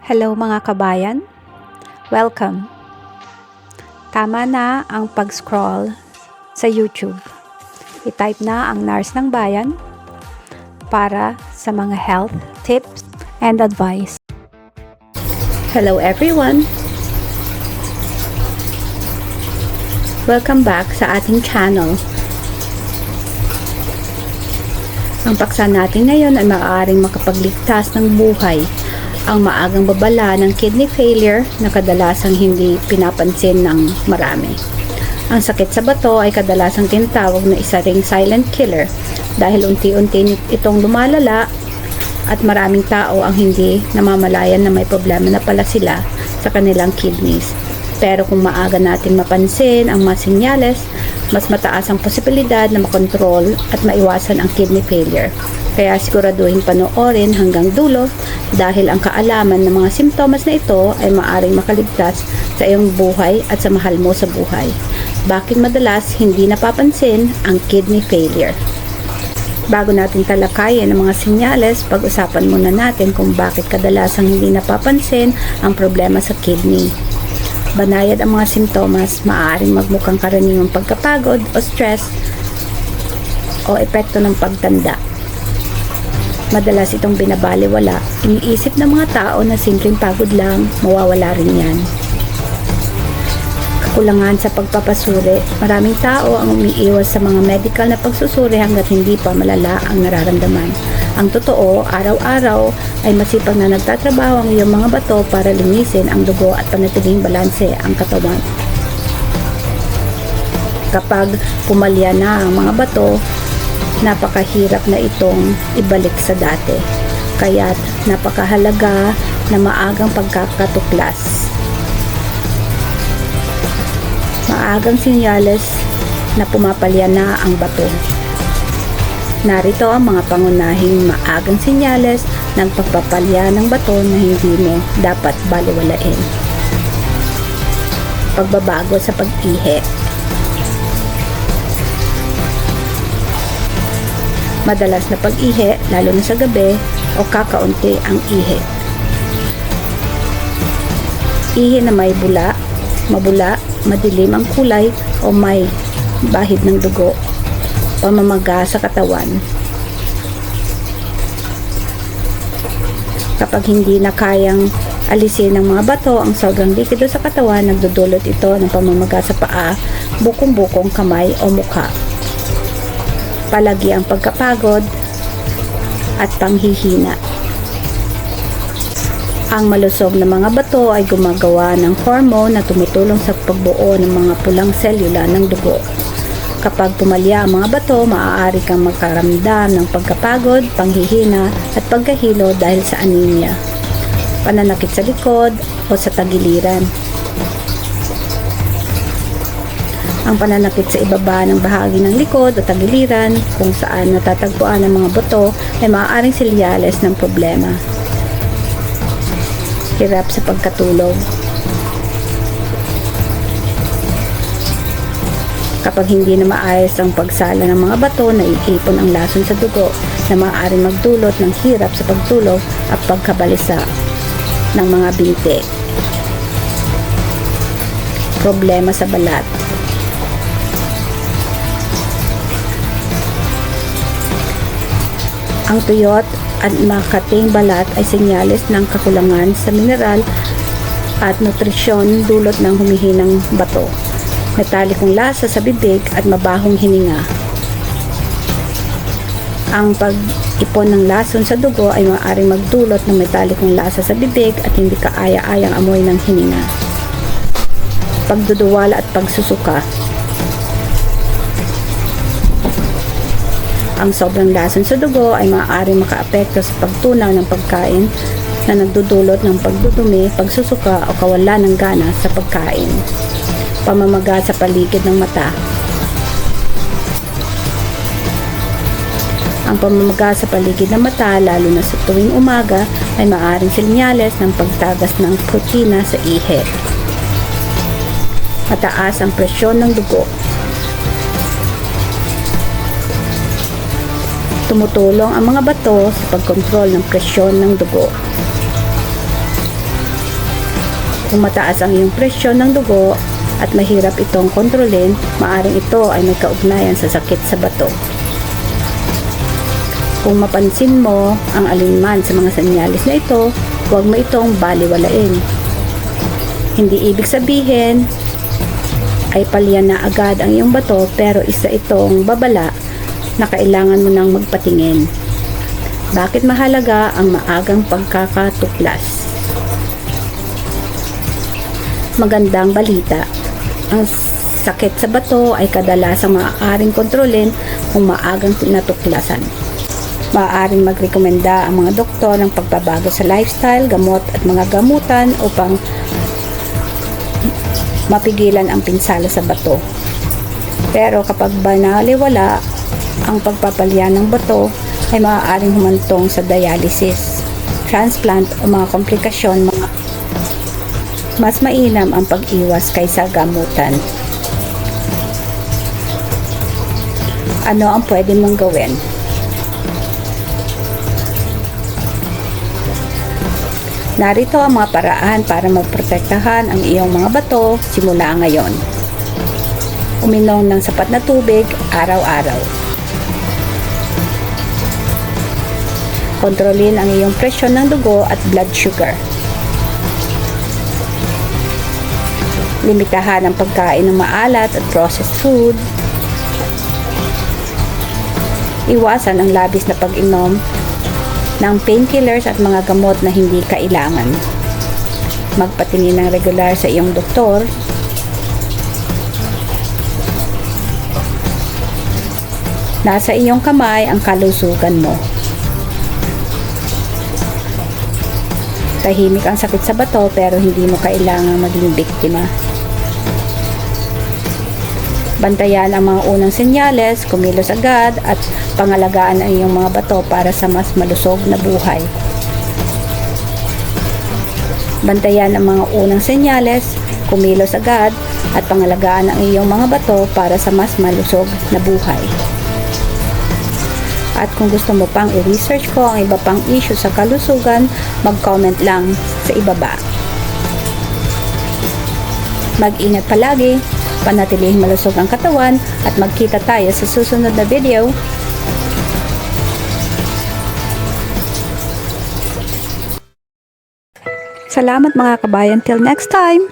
Hello mga kabayan, welcome. Tama na ang pag-scroll sa YouTube. I-type na ang Nurse ng Bayan para sa mga health tips and advice. Hello everyone! Welcome back sa ating channel. Ang paksa natin ngayon ay maaaring makapagligtas ng buhay. Ang maagang babala ng kidney failure na kadalasang hindi pinapansin ng marami. Ang sakit sa bato ay kadalasang tinatawag na isa ring silent killer dahil unti-unti itong lumalala at maraming tao ang hindi namamalayan na may problema na pala sila sa kanilang kidneys. Pero kung maaga natin mapansin ang mga senyales, mas mataas ang posibilidad na makontrol at maiwasan ang kidney failure. Kaya siguraduhin panoorin hanggang dulo dahil ang kaalaman ng mga simptomas na ito ay maaaring makaligtas sa iyong buhay at sa mahal mo sa buhay. Bakit madalas hindi napapansin ang kidney failure? Bago natin talakayin ang mga senyales, pag-usapan muna natin kung bakit kadalasang hindi napapansin ang problema sa kidney. Banayad ang mga simptomas, maaaring magmukhang karaniwang pagkapagod o stress o epekto ng pagtanda. Madalas itong binabaliwala. Iniisip ng mga tao na simpleng pagod lang, mawawala rin yan. Kakulangan sa pagpapasuri. Maraming tao ang umiiwas sa mga medical na pagsusuri hanggat hindi pa malala ang nararamdaman. Ang totoo, araw-araw ay masipag na nagtatrabaho ang iyong mga bato para linisin ang dugo at panatiling balanse ang katawan. Kapag pumalya na ang mga bato, napakahirap na itong ibalik sa dati. Kaya't napakahalaga na maagang pagkakatuklas. Maagang senyales na pumapalya na ang bato. Narito ang mga pangunahing maagang senyales ng pagpapalya ng bato na hindi mo dapat baliwalain. Pagbabago sa pag-ihi. Madalas na pag-ihi, lalo na sa gabi, o kakaunti ang ihi. Ihi na may bula, mabula, madilim ang kulay, o may bahid ng dugo. Pamamaga sa katawan. Kapag hindi na kayang alisin ng mga bato ang sobrang likido sa katawan, nagdudulot ito ng pamamaga sa paa, bukong-bukong kamay o mukha. Palagi ang pagkapagod at panghihina. Ang malusog na mga bato ay gumagawa ng hormone na tumutulong sa pagbuo ng mga pulang selula ng dugo. Kapag pumalya ang mga bato, maaari kang magkaramdam ng pagkapagod, panghihina at pagkahilo dahil sa anemia, pananakit sa likod o sa tagiliran. Ang pananakit sa ibaba ng bahagi ng likod o tagiliran kung saan natatagpuan ang mga buto ay maaaring senyales ng problema. Hirap sa pagkatulog. Kapag hindi na maayos ang pagsala ng mga bato, naiipon ang lason sa dugo na maaaring magdulot ng hirap sa pagtulog at pagkabalisa ng mga binti. Problema sa balat. Ang tuyot at makating balat ay senyales ng kakulangan sa mineral at nutrisyon dulot ng humihinang bato. Metalikong lasa sa bibig at mabahong hininga. Ang pag-ipon ng lason sa dugo ay maaaring magdulot ng metalikong lasa sa bibig at hindi kaaya-ayang amoy ng hininga. Pagduduwala at pagsusuka. Ang sobrang lason sa dugo ay maaaring makaapekto sa pagtunaw ng pagkain na nagdudulot ng pagdudumi, pagsusuka o kawalan ng gana sa pagkain. Pamamaga sa paligid ng mata. Ang pamamaga sa paligid ng mata, lalo na sa tuwing umaga, ay maaaring senyales ng pagtagas ng protina sa ihi. Mataas ang presyon ng dugo. Tumutulong ang mga bato sa pagkontrol ng presyon ng dugo. Kung mataas ang iyong presyon ng dugo at mahirap itong kontrolin, maaring ito ay may kaugnayan sa sakit sa bato. Kung mapansin mo ang alinman sa mga senyales na ito, huwag mo itong baliwalain. Hindi ibig sabihin ay palyan na agad ang iyong bato, pero isa itong babala na kailangan mo nang magpatingin. Bakit mahalaga ang maagang pagkakatuklas? Magandang balita. Ang sakit sa bato ay kadalasang maaaring kontrolin kung maagang natuklasan. Maaaring magrekomenda ang mga doktor ng pagbabago sa lifestyle, gamot at mga gamutan upang mapigilan ang pinsala sa bato. Pero kapag banaliwala ang pagpapalya ng bato, ay maaaring humantong sa dialysis, transplant o mga komplikasyon. Mas mainam ang pag-iwas kaysa gamutan. Ano ang pwede mong gawin? Narito ang mga paraan para magprotektahan ang iyong mga bato simula ngayon. Uminom ng sapat na tubig araw-araw. Kontrolin ang iyong presyon ng dugo at blood sugar. Limitahan ang pagkain ng maalat at processed food. Iwasan ang labis na pag-inom ng painkillers at mga gamot na hindi kailangan. Magpatingin ng regular sa iyong doktor. Nasa iyong kamay ang kalusugan mo. Tahimik ang sakit sa bato, pero hindi mo kailangang maging biktima. Bantayan ang mga unang senyales, kumilos agad at pangalagaan ang iyong mga bato para sa mas malusog na buhay. Bantayan ang mga unang senyales, kumilos agad at pangalagaan ang iyong mga bato para sa mas malusog na buhay. At kung gusto mo pang i-research ko ang iba pang issue sa kalusugan, mag-comment lang sa ibaba. Mag-ingat palagi, panatilihing malusog ang katawan at magkita tayo sa susunod na video. Salamat mga kabayan, till next time!